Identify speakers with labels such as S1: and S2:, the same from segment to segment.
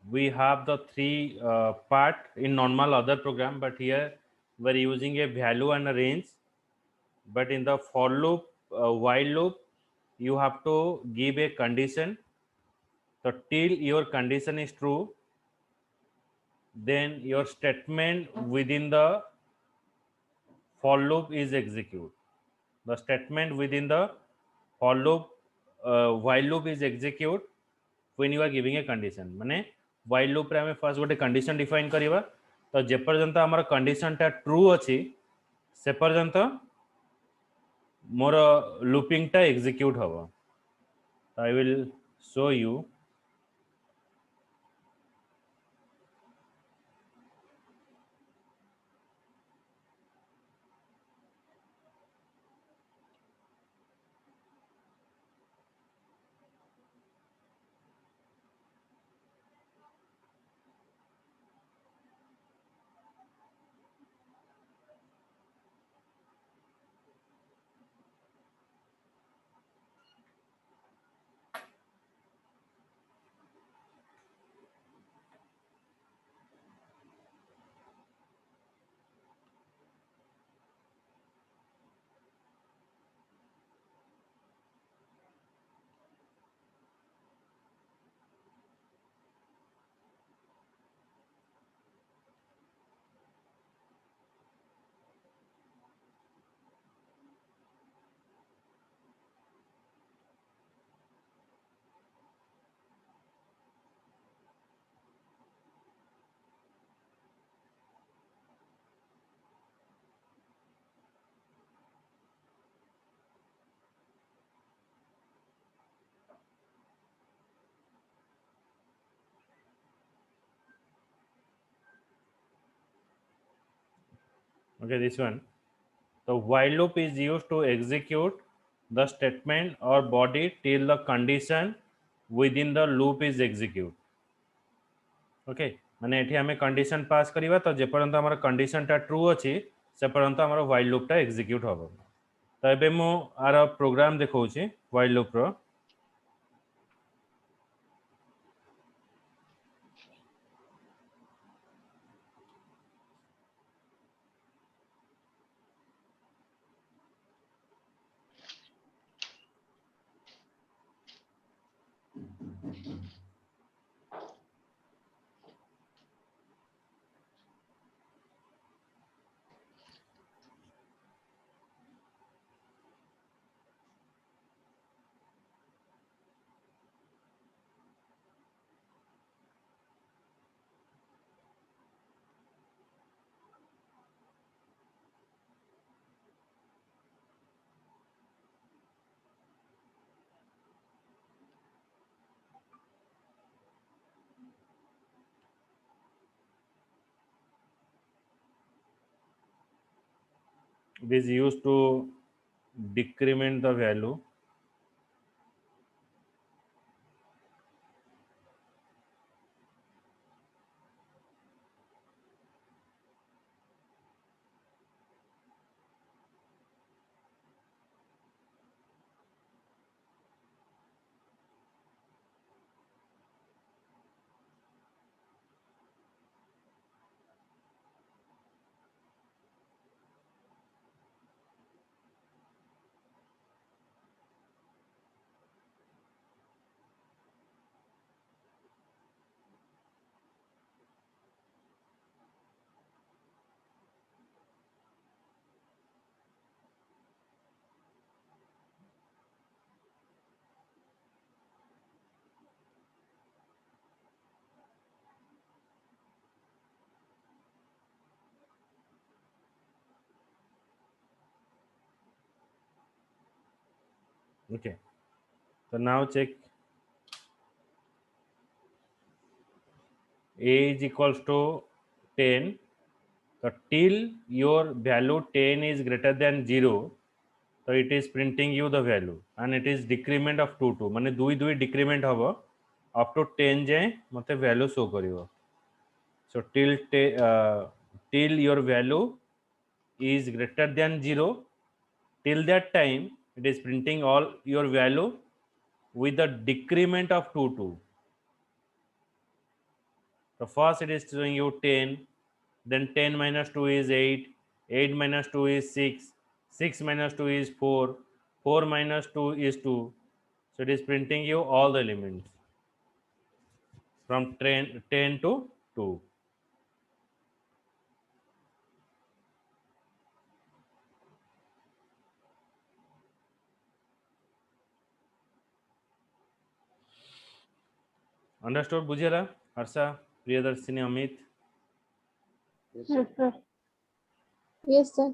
S1: we have the three part in normal other program, but here we're using a value and a range. But in the for loop, while loop, you have to give a condition. So till your condition is true, then your statement within the for loop is execute. The statement within the for loop, while loop is execute when you are giving a condition. माने while loop रे हमें first गोटे condition define करिवा, तो जे पर्यंत हमर condition टा true अछि से पर्यंत मोर looping टा execute हबो. I will show you. Okay, this one. The while loop is used to execute the statement or body till the condition within the loop is execute. Okay, माने एठी हमें condition पास करिवा, तो जे पर्यंत हमर कंडीशन टा true अछि से पर्यंत हमर while loop टा एक्जीक्यूट हबो. तो एबे मु आर प्रोग्राम देखौछि while loop रो. This is used to decrement the value. Okay, so now check. A is equals to 10. So till your value 10 is greater than 0, so it is printing you the value, and it is decrement of 2 2 माने 2 2 decrement हबो up to 10 जाए मते value show करिवो. So till your value is greater than 0, till that time it is printing all your value with the decrement of 2 2. So first it is showing you 10, then 10 minus 2 is 8, 8 minus 2 is 6, 6 minus 2 is 4, 4 minus 2 is 2. So it is printing you all the elements from 10 to 2. Understood, Bujela, Harsha, Priyadarshini, Amit?
S2: Yes,
S3: Yes,
S2: sir.
S3: sir. Yes, sir.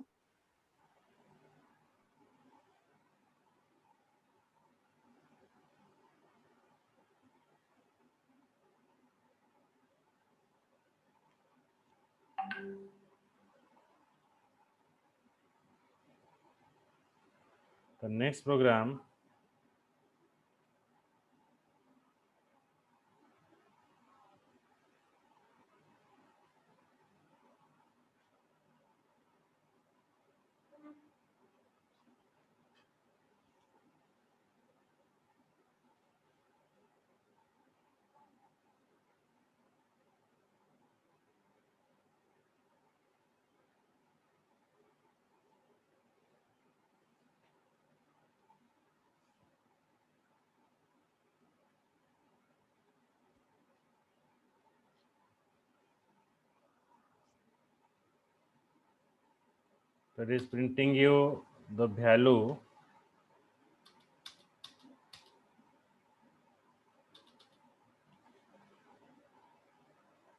S1: The next program, that is printing you the value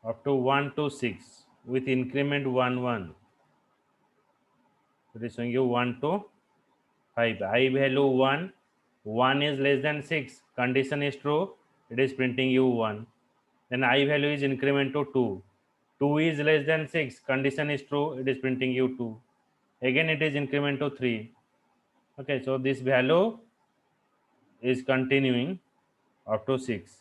S1: up to 1 to 6 with increment 1 1. It is showing you 1 to 5. I value 1, 1 is less than 6, condition is true, it is printing you 1. Then I value is increment to 2, 2 is less than 6, condition is true, it is printing you 2. Again it is increment to 3. Okay, so this value is continuing up to 6.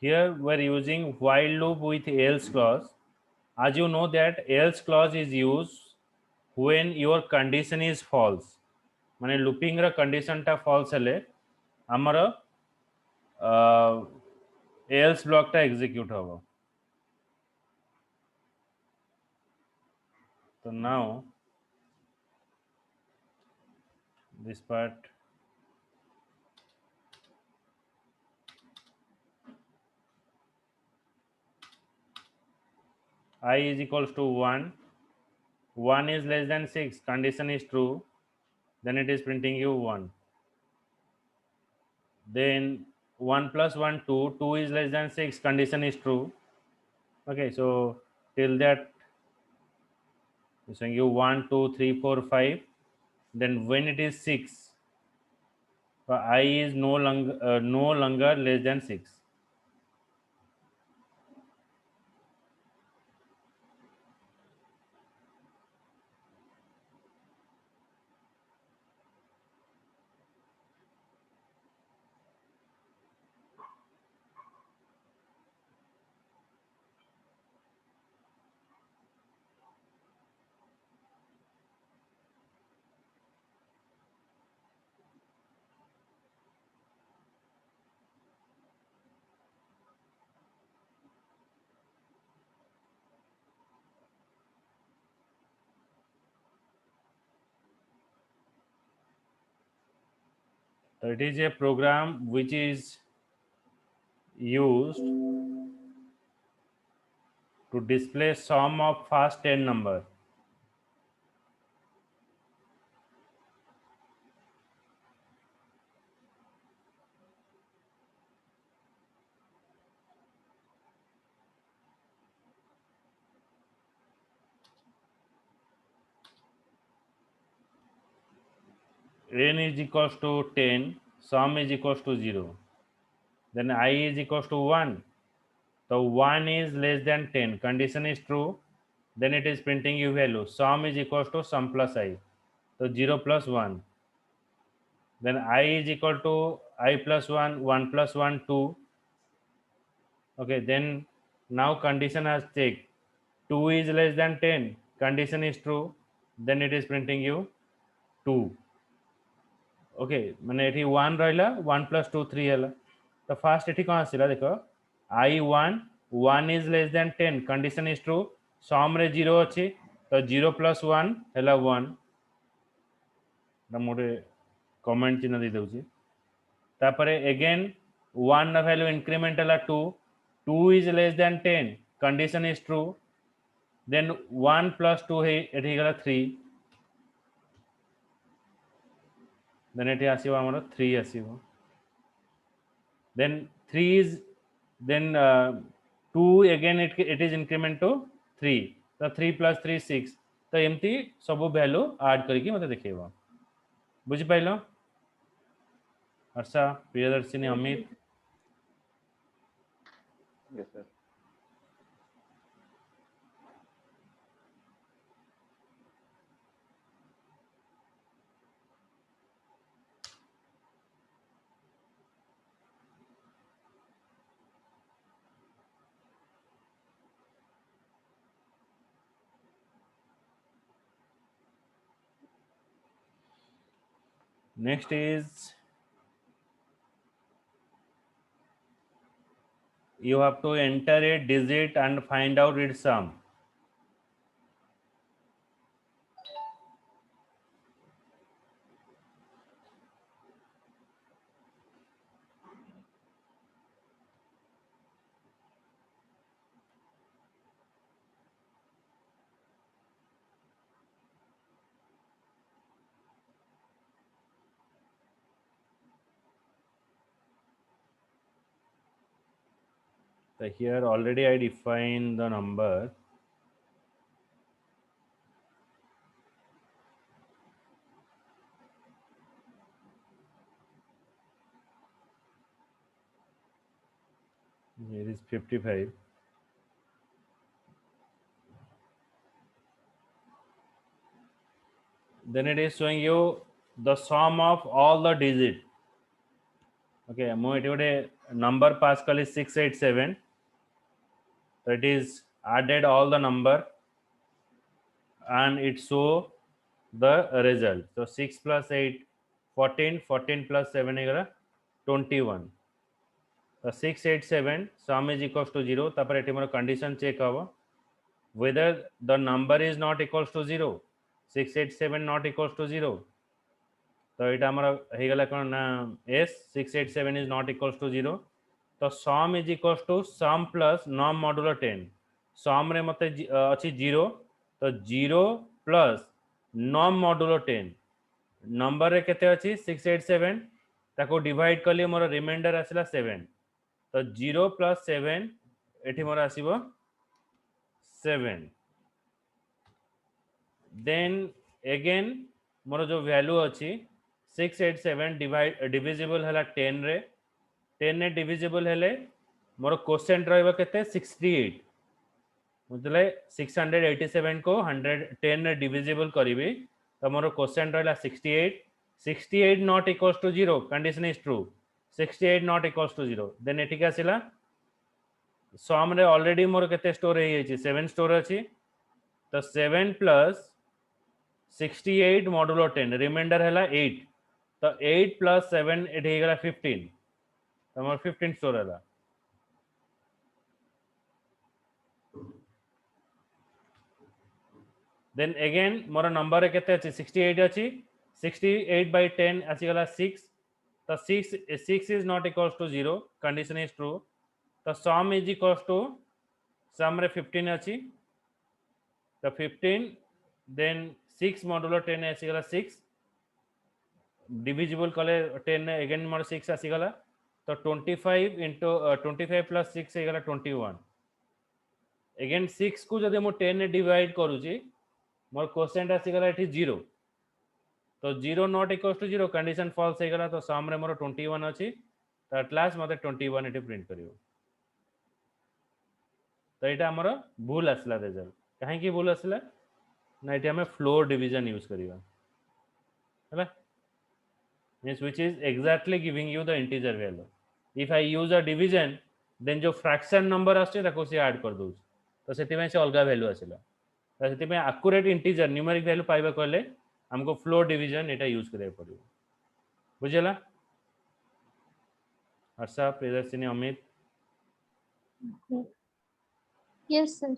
S1: Here we are using while loop with else clause. As you know that else clause is used when your condition is false. মানে looping ର condition ଟା false ହେଲେ ଆମର else block ଟା execute ହବ. So now this part I is equals to 1, 1 is less than 6, condition is true, then it is printing you 1. Then 1 plus 1 2, 2 is less than 6, condition is true. Okay, so till that it's saying you 1 2 3 4 5. Then when it is 6, I is no longer less than 6. So it is a program which is used to display sum of first 10 number. N is equals to 10, sum is equals to 0. Then I is equals to 1. So 1 is less than 10, condition is true, then it is printing you value. Sum is equals to sum plus I. So 0 plus 1. then I is equal to I plus 1, 1 plus 1, 2. Okay, then now condition has checked, 2 is less than 10, condition is true, then it is printing you 2. Okay माने एठी 1 रहला 1 plus 2 3 हैला तो fast एठी कोन आसिला देखो I1 1 is less than 10 condition is true सम रे 0 अछि तो 0 plus 1 हैला 1 ना मोरे कमेंट चिन्ह दे दउची तापरे अगेन 1 ना वैल्यू इंक्रीमेंट हैला 2 2 is less than 10 condition is true then 1 plus 2 है एठी गला 3 then एठी आसीबो हमर 3 आसीबो then 3 is then 2 again it is increment to 3 तो 3 plus 3 6 तो एमती सब वैल्यू ऐड करके मते देखैबो बुझि पाइलो Harsha Priyadarshini Amit
S2: Yes, sir.
S1: next is you have to enter a digit and find out its sum so here already I define the number here is 55 then it is showing you the sum of all the digit okay mo eti gote number pass kali 687 so it is added all the number and it show the result so 6 plus 8 14 14 plus 7 is 21 so 687 sum is equals to 0 tapare eti mora condition check habo whether the number is not equals to 0 687 not equals to 0 तो এটা আমরা হয়ে গেল কোন না s 687 is not equals to 0 तो sum is equals to sum plus norm modulo 10 sum रे मते अछि 0 तो 0 plus norm modulo 10 नंबर रे केते अछि 687 ताको डिवाइड करले मोर रिमाइंडर आसिला 7 तो 0 plus 7 एठी मोर आसीबो 7 then again मोर जो वैल्यू अछि 687 डिविजिबल हला 10 रे 10 ने डिविजिबल हेले मोर क्वोशिएंट रहबो केते 68 मतलब 687 को 110 ने डिविजिबल करिवि तो मोर क्वोशिएंट रहला 68 68 not equals to 0 condition is true 68 not equals to 0 then एठी का सिला सम रे ऑलरेडी मोर केते स्टोर हे अछि 7 स्टोर अछि तो 7 प्लस 68 मॉडुलो 10 रिमाइंडर हैला 8 तो 8 plus 7 एठी हेगला 15 तो मोर 15 स्टोर हैला देन अगेन मोर नंबर केते अछि 68 अछि 68 by 10 आसी गला 6 तो 6 is not equals to 0 condition is true तो sum is equals to sum रे 15 अछि तो 15 then 6 modulo 10 आसी गला 6 डिविजिबल कले 10 अगेन मोर 6 आसी गला तो 25 into 25 plus 6 हे गला 21 अगेन 6 को जदि मो 10 ने डिवाइड करूची मोर क्वोशिएंट आसी गला एठी 0 तो 0 not equals to 0 condition false हे गला तो सम रे मोर 21 अछि तो एट लास्ट मते 21 एठी प्रिंट करियो तो एटा हमर भूल आसला रिजल्ट काहे की भूल आसला ना एठी हमें फ्लोर डिवीजन यूज करियो हैला means which is exactly giving you the integer value. If I use a division, then जो fraction number आछे ताको से ऐड कर दोछ, तो सेति में से अलगा वैल्यू आछिला, तो सेति में accurate integer numeric value पाइबा कहले हमको floor division एटा यूज करे पड़िबो, बुझला? Harsha, Priyadarshini, Amit?
S3: Yes, sir.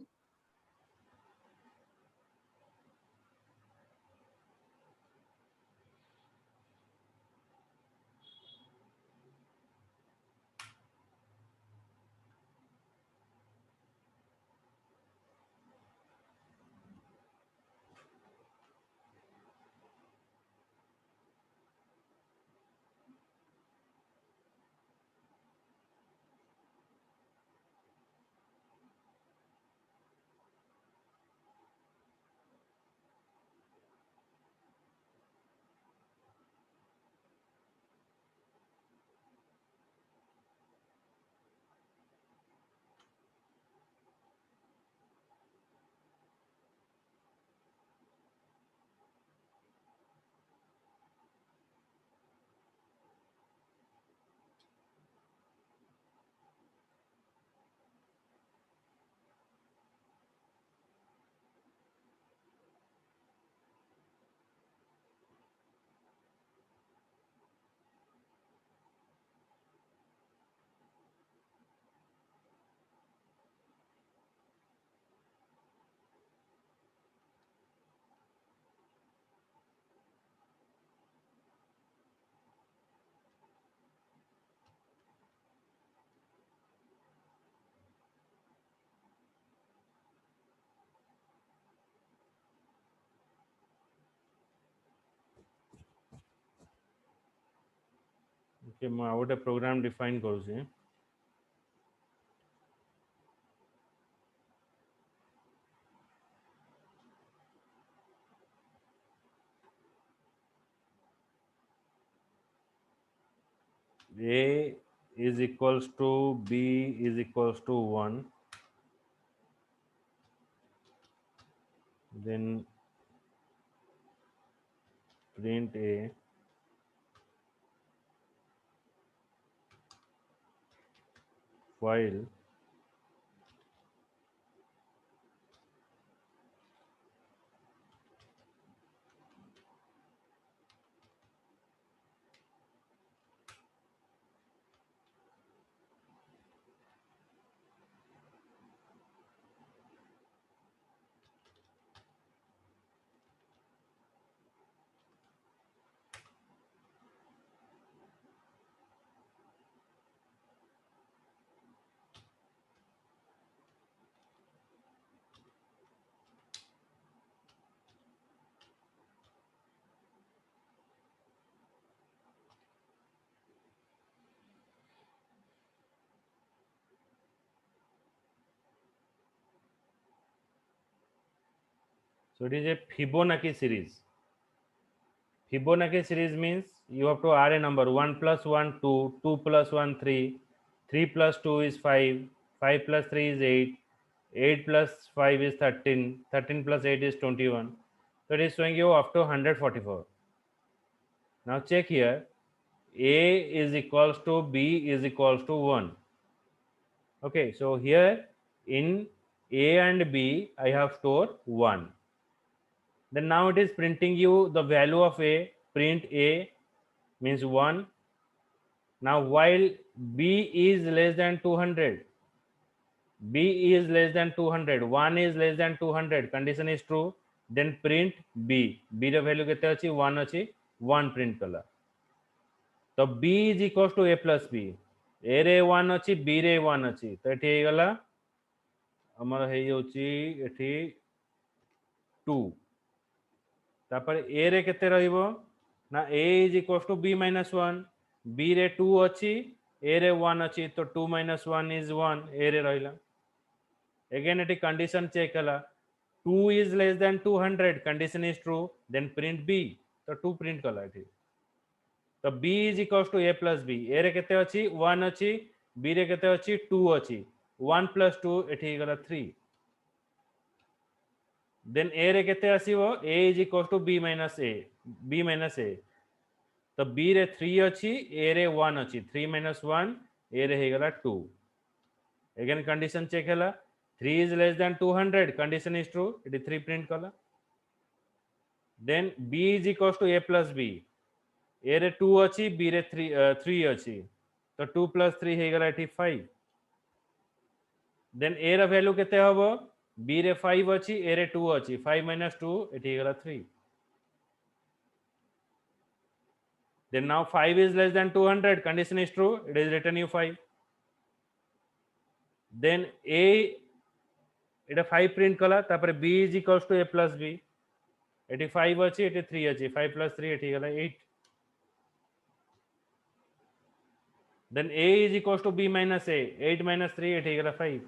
S1: Okay, मैं आउट प्रोग्राम डिफाइन करूँ A is equals to B is equals to 1, then print A while so it is a Fibonacci series. Fibonacci series means you have to add a number 1 plus 1 2, 2 plus 1 3, 3 plus 2 is 5, 5 plus 3 is 8, 8 plus 5 is 13, 13 plus 8 is 21. So it is showing you up to 144. Now check here, A is equals to B is equals to 1. Okay, so here in A and B I have stored 1. Then now it is printing you the value of A. Print A means 1. Now while B is less than 200, B is less than 200, 1 is less than 200, condition is true, then print B. B ର value केते अछि 1 अछि, 1 print कला. तो B is equals to A plus B. A रे 1 अछि, B रे 1 अछि, तो एठी हे गला हमर हे होछि एठी 2. तापर A रे केते रहिबो ना A is equals to B minus 1, B रे 2 अछि, A रे 1 अछि, तो 2 minus 1 is 1, A रे रहिला. Again एठी condition check कला, 2 is less than 200, condition is true, then print B, तो 2 print कला एठी. तो B is equals to A plus B. A रे केते अछि 1 अछि, B रे केते अछि 2 अछि, 1 plus 2 एठी हे गला 3. Then A रे केते आसीबो, A is equals to B minus A, B minus A. तो बी रे 3 अछि ए रे 1 अछि 3 minus 1 ए रे हे गला 2 again condition check हला 3 is less than 200 condition is true it is 3 print कला then b is equals to a plus b a रे 2 अछि b रे 3 अछि तो 2 plus 3 हे गला 5 then a रा value केते हबो b रे 5 अछि a रे 2 अछि 5 minus 2 एठी हे गला 3 then now 5 is less than 200 condition is true it is written you 5 then a এটা 5 প্রিন্ট কলা তারপরে b is equals to a plus b এটি 5 আছে এটি 3 আছে 5 plus 3 এটি গেল 8 then a is equals to b minus a 8 minus 3 এটি গেল 5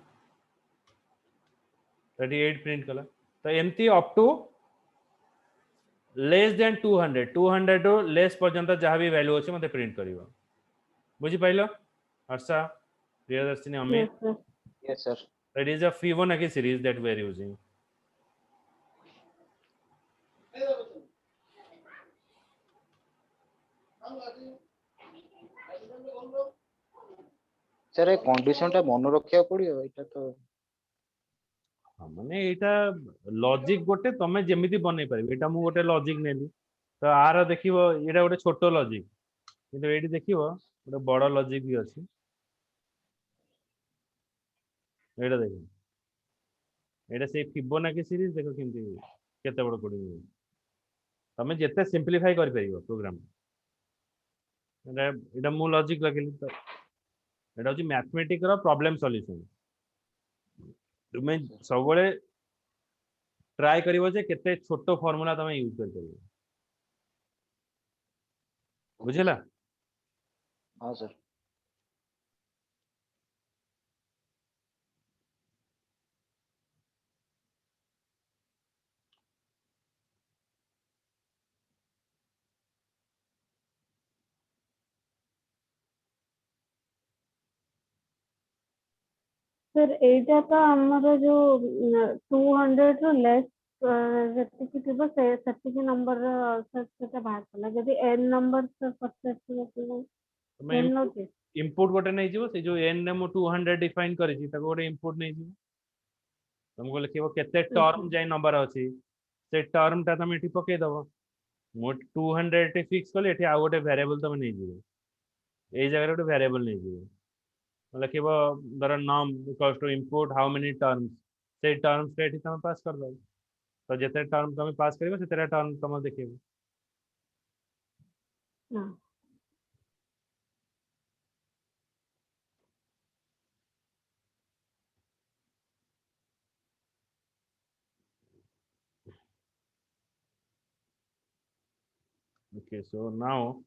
S1: এটি 8 প্রিন্ট কলা তো এমতি অপ টু लेस देन 200 200 ରୁ ଲେସ୍ ପର୍ଯ୍ୟନ୍ତ ଯାହା ବି ଭ୍ୟାଲୁ ଅଛି ମତେ ପ୍ରିଣ୍ଟ କରିବ ବୁଝିପାରିଲ Harsha Priyadarshini Amit
S3: Yes, sir.
S2: Yes, sir.
S1: that is a Fibonacci series that we are using
S2: Sir, A condition ଟା ମନେ ରଖିବାକୁ ପଡିବ ଏଇଟା ତ
S1: ମାନେ ଏଇଟା ଲଜିକ ଗୋଟେ ତମେ ଯେମିତି ବନେଇ ପାରିବ ଏଇଟା ମୁଁ ଗୋଟେ ଲଜିକ ନେଲି ତ ଆର ଦେଖିବ ଏଇଟା ଗୋଟେ ଛୋଟ ଲଜିକ କିନ୍ତୁ ଏଇଠି ଦେଖିବ ଗୋଟେ ବଡ ଲଜିକ ବି ଅଛି ଏଇଟା ଦେଖ ଏଇଟା ସେଇ ଫିବୋନାକି ସିରିଜ ଦେଖ କେମିତି କେତେ ବଡ କୋଡିଂ ତମେ ଯେତେ ସିମ୍ପଲିଫାଇ କରିପାରିବ ପ୍ରୋଗ୍ରାମ ଏଇଟା ଏଇଟା ମୁଁ ଲଜିକ ଲଗେଇଲି ତ ଏଇଟା ହଉଛି ମ୍ୟାଥମେଟିକ ର ପ୍ରୋବ୍ଲେମ ସଲ୍ୟୁସନ ତୁମେ ସବୁବେଳେ ट्राई करिवो जे केते छोटो फार्मूला तमे यूज कर परिबो बुझिला
S2: ହଁ sir.
S3: Sir, ଏଇଟା ତ ଆମର ଯୋଉ 200 ରୁ less ଯେତିକି ଥିବ ସେତିକି ନମ୍ବର ସେଟା ବାହାର କଲା ଯଦି n ନମ୍ବର ପଚାରିଥିବ
S1: ତମେ
S3: n ନଉଛି
S1: इनपुट गोटे नहीं जीवो से जो n ने मु 200 डिफाइन करी छी ताको गोटे इनपुट नहीं जीवो तुमको लिखिबो केते टर्म जाय नंबर अछि से टर्म ता तमे एठी पके दबो मु 200 एठी फिक्स करले एठी आ गोटे वेरिएबल तमे नहीं जीवो एई जगह गोटे वेरिएबल नहीं जीवो लिखिबो धर num equals to input how many terms से टर्म्स के एठी तमे पास कर दो तो जेते टर्म तमे पास करिवो सेते टर्म तमे देखिबो
S3: ହଁ
S1: okay so now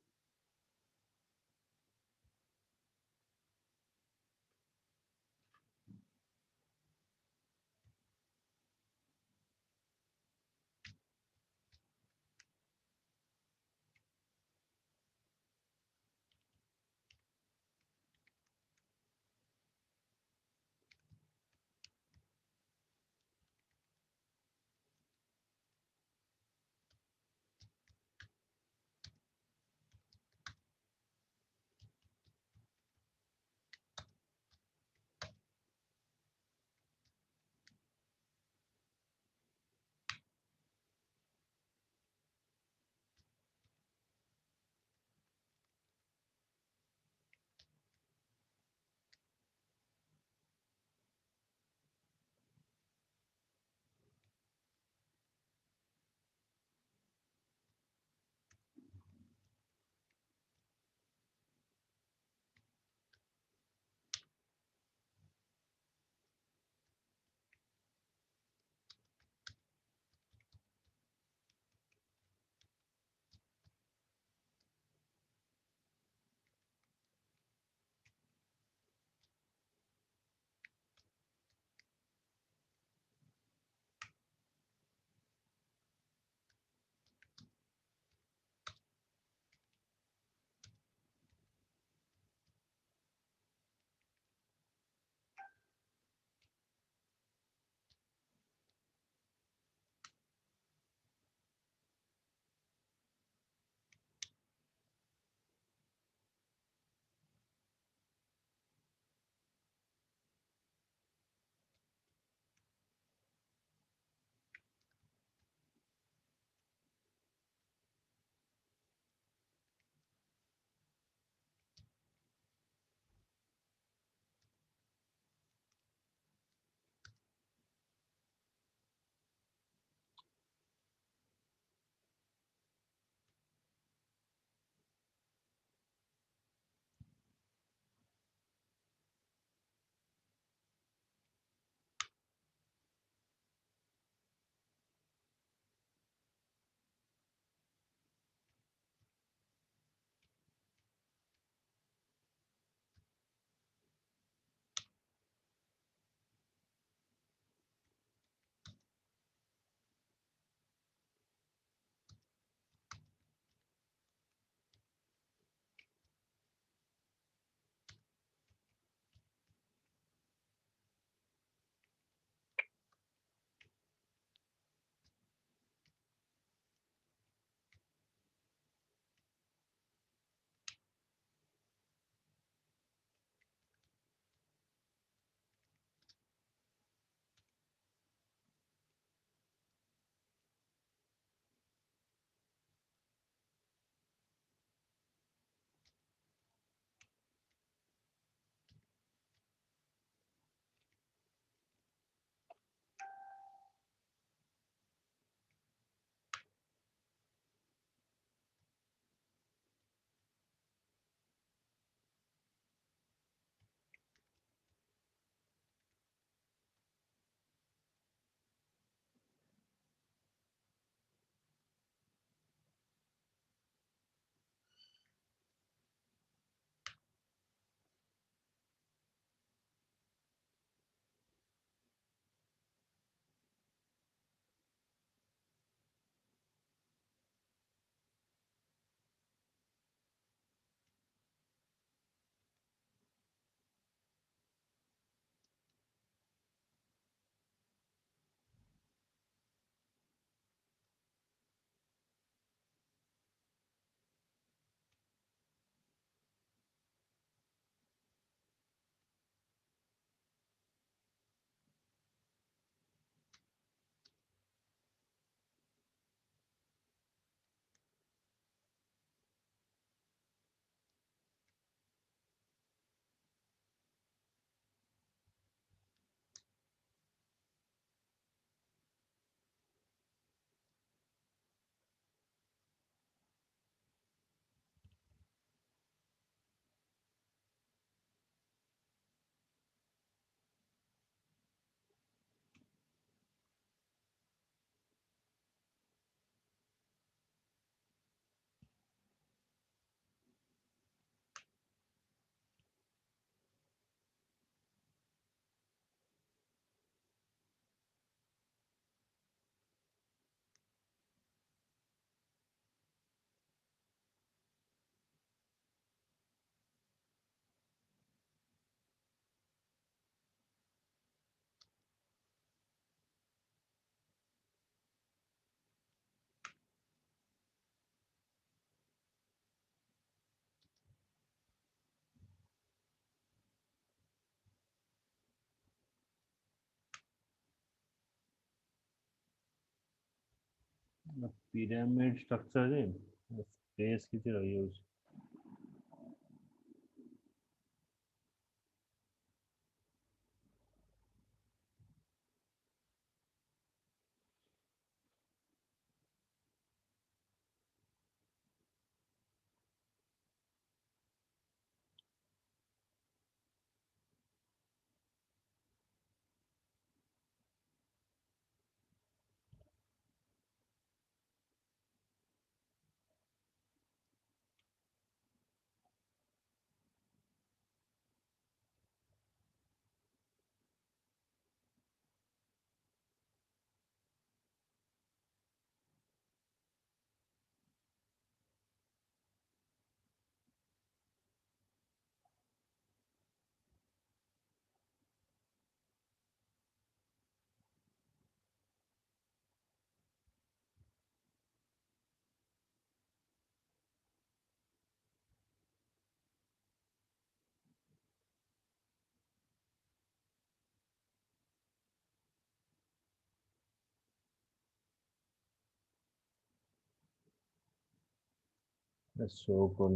S1: pyramid structure रे space किती रही है शो कौन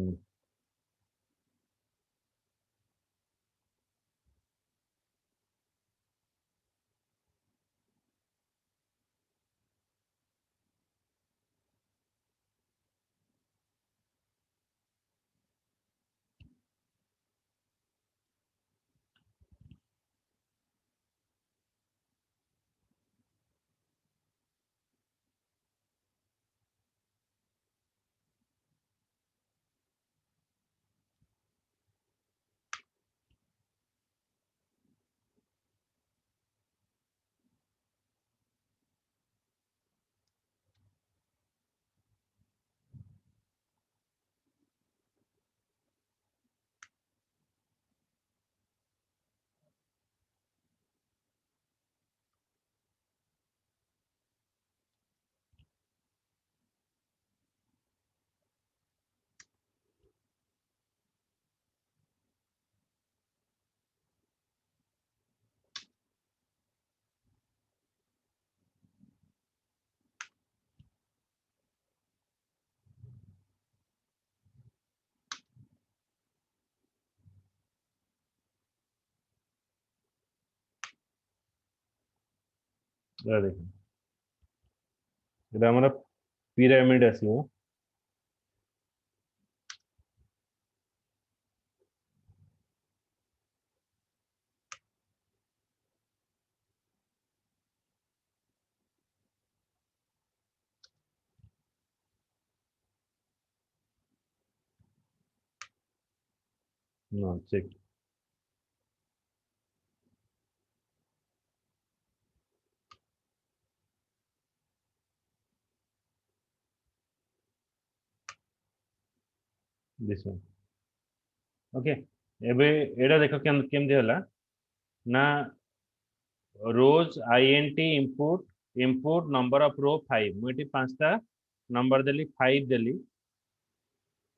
S1: देखो এটা আমরা পিরামিড আসিব no check this one okay एबे एडा देखो केमती होला ना rows INT input input number of row 5 मुझे पांचटा नंबर देली 5 देली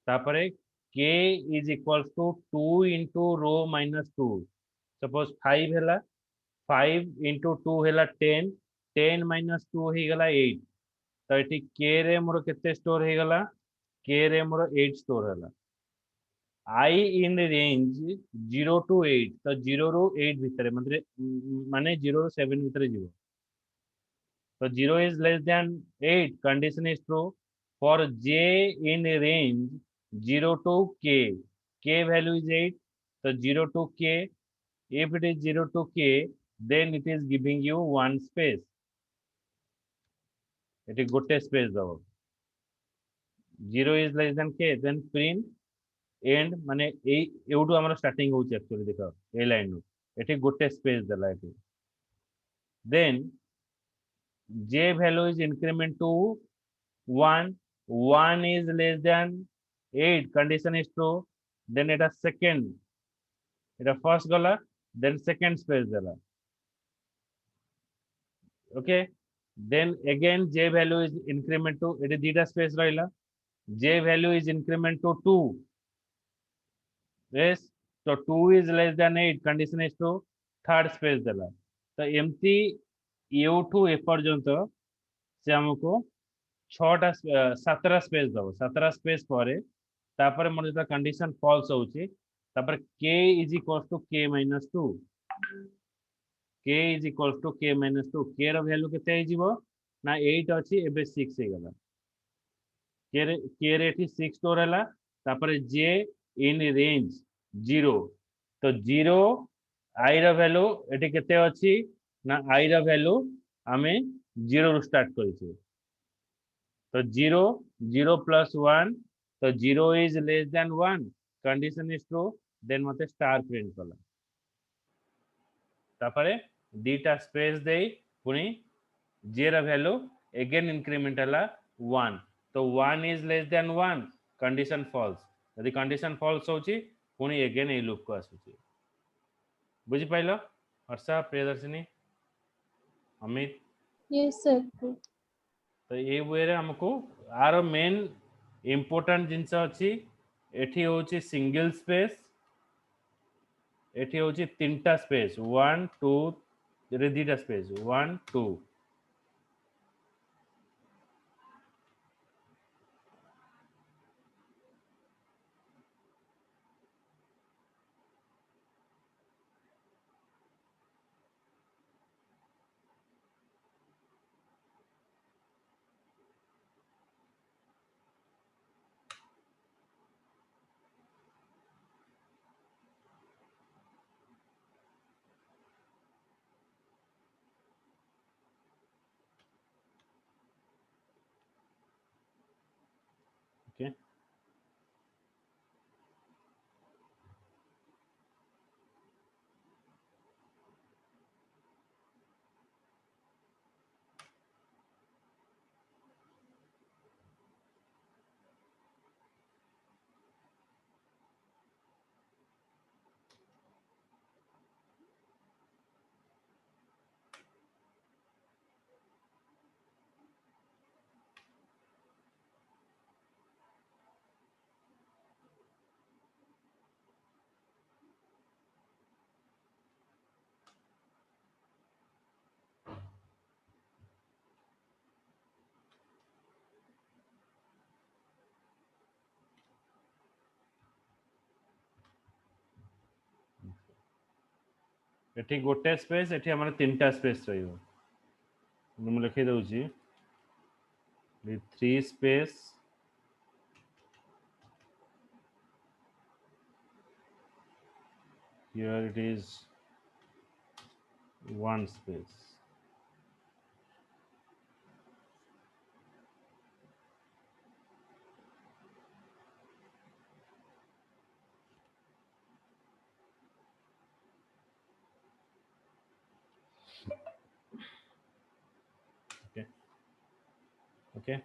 S1: तापरे k is equals to 2 into row minus 2 suppose 5 हैला 5 इंटू 2 हैला 10 10 माइनस 2 ही गला 8 तो एटी k रे मोर केते स्टोर हे गला k रे मोर 8 स्टोर हैला I in range 0 to 8 तो 0 ରୁ 8 ভিতরে মানে 0 ରୁ 7 ভিতরে ଯିବ so 0 is less than 8 condition is true for j in range 0 to k k value is 8 so 0 to k if it is 0 to k then it is giving you one space it is ଗୋଟେ space ଦବ 0 is less than k then print and माने एउडू हमर starting होची actually देखो ए line नु एठी गोटे space देला एठी then j value is increment to 1 1 is less than 8 condition is true then eta second eta first gala then second space देला okay then again j value is increment to एठी दीटा space रहला j value is increment to 2 yes so 2 is less than 8 condition is true third space देला तो एमती एउठू ए पर्यंत से हमको छटा सातटा स्पेस दबो सातटा स्पेस पर तापर मोर जो कंडीशन फॉल्स होउची तापर k is equal to k minus 2 k is equal to k minus 2 k रो वैल्यू केते आइ जीवो ना 8 अछि एबे 6 हे गला k रे एठी 6 स्टोर हला तापर j इन रेंज 0 तो 0 i रो वैल्यू एठी केते अछि ना i रो वैल्यू हमें 0 रो स्टार्ट करिसे तो 0 0 plus 1 तो 0 is less than 1 condition is true then मते स्टार प्रिंट कला तापरे दीटा स्पेस देई पुनी j रा वैल्यू अगेन इंक्रीमेंट हला 1 तो 1 is less than 1 condition false यदि कंडीशन फॉल्स होची पुनी अगेन ए लूप को आसुची बुझि पाइलो हर्षा प्रियदर्शिनी अमित
S4: Yes, sir.
S1: तो ये वे रे हमको आर मेन इम्पोर्टेंट जिनस अछि एठी होची सिंगल स्पेस एठी होची तीनटा स्पेस 1 2 रे दीटा स्पेस 1 2 ओके एठी गोटे स्पेस एठी हमर तीनटा स्पेस रहिबो हम लिखि दउची 3 space here it is 1 space okay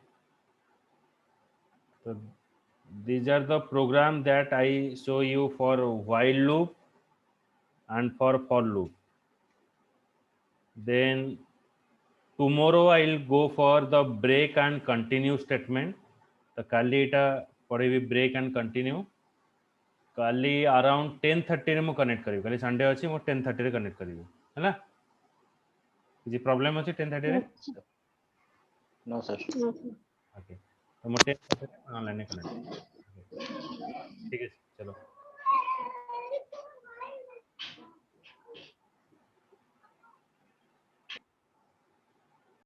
S1: so these are the program that I show you for while loop and for loop then tomorrow I'll go for the break and continue statement तो काली एटा पढ़ेबी break and continue काली around 10:30 रे मु connect करियो काली Sunday अछि मु 10:30 रे कनेक्ट करियो हैला किछि प्रॉब्लम अछि 10:30 रे
S2: no sir
S3: No, sir.
S1: Okay तो मु 10:30 रे ऑनलाइन कनेक्ट ठीक है चलो